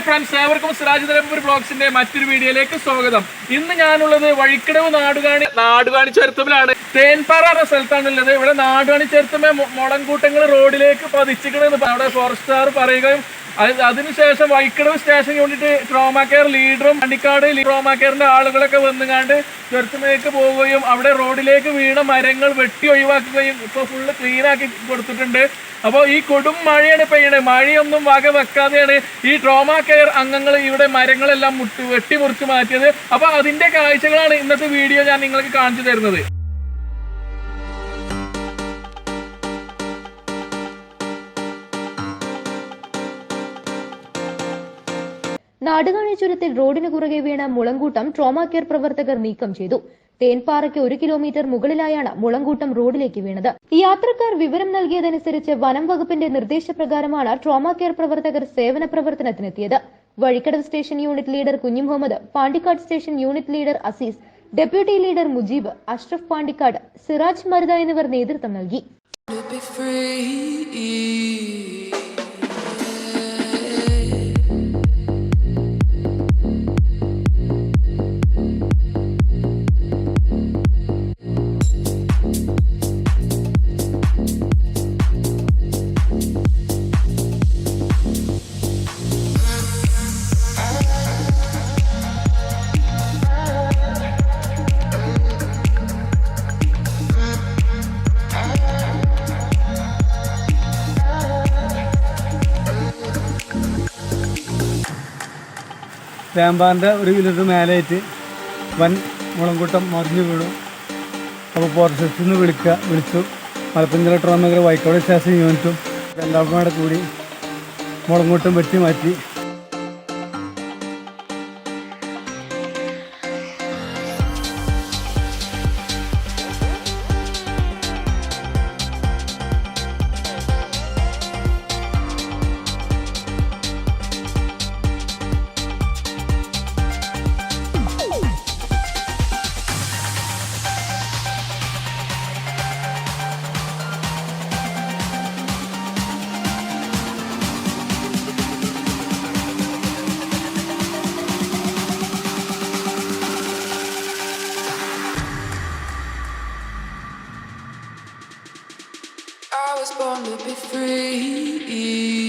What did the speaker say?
Friends, ഏവർക്കും സിറാജ് നിലമ്പൂർ ബ്ലോഗ്സിന്റെ മറ്റൊരു വീഡിയോയിലേക്ക് സ്വാഗതം. ഇന്ന് ഞാനുള്ളത് വഴിക്കടവ് നാടുകാണി ചുരത്തുമ്പിലാണ്. തേൻപാറ എന്ന സ്ഥലത്താണുള്ളത്. ഇവിടെ നാടുകാണി ചുരത്തുമ്പോ മുളങ്കൂട്ടങ്ങൾ റോഡിലേക്ക് പതിച്ചിക്കണെന്ന് അവിടെ ഫോറസ്റ്റുകാർ പറയുകയും അതിനുശേഷം Vaikkadavu station unit trauma care ലീഡറും പാണ്ടിക്കാട് ട്രോമാ കെയറിന്റെ ആളുകളൊക്കെ വന്നുകാണ്ട് ചുരത്തുമേലേക്ക് പോവുകയും അവിടെ റോഡിലേക്ക് വീണ മരങ്ങൾ വെട്ടി ഒഴിവാക്കുകയും ഇപ്പോൾ ഫുള്ള് ക്ലീനാക്കി കൊടുത്തിട്ടുണ്ട്. അപ്പോൾ ഈ കൊടും മഴയാണ് പെയ്യണത്. മഴയൊന്നും വക വെക്കാതെയാണ് ഈ ട്രോമാ കെയർ അംഗങ്ങൾ ഇവിടെ മരങ്ങളെല്ലാം വെട്ടിമുറിച്ച് മാറ്റിയത്. അപ്പോൾ അതിന്റെ കാഴ്ചകളാണ് ഇന്നത്തെ വീഡിയോ ഞാൻ നിങ്ങൾക്ക് കാണിച്ചു തരുന്നത്. നാടുകാണി ചുരത്തിൽ റോഡിന് കുറുകെ വീണ മുളങ്കൂട്ടം ട്രോമാ കെയർ പ്രവർത്തകർ നീക്കം ചെയ്തു. തേൻപാറയ്ക്ക് 1 കിലോമീറ്റർ മുകളിലായാണ് മുളങ്കൂട്ടം റോഡിലേക്ക് വീണത്. യാത്രക്കാർ വിവരം നൽകിയതനുസരിച്ച് വനം വകുപ്പിന്റെ നിർദ്ദേശപ്രകാരമാണ് ട്രോമാ കെയർ പ്രവർത്തകർ സേവന പ്രവർത്തനത്തിനെത്തിയത്. Vazhikkadavu station unit leader Kunju Muhammad, Pandikkad station unit leader Azeez, deputy leader Mujeeb, Ashraf Pandikkad, Siraj Marutha എന്നിവർ നേതൃത്വം നൽകി. തേമ്പാറിൻ്റെ 1 കിലോമീറ്റർ മേലായിട്ട് വൻ മുളങ്കൂട്ടം മറിഞ്ഞു വീണു. അപ്പോൾ ഫോറസ്റ്റിൽ നിന്ന് വിളിച്ചു. മലപ്പുറം ജില്ലാ ട്രോമാ കെയർ വൈക്കോട് സ്റ്റേഷൻ യൂണിറ്റും എല്ലാവർക്കും കൂടെ കൂടി മുളങ്കൂട്ടം വെട്ടി മാറ്റി. I was born to be free.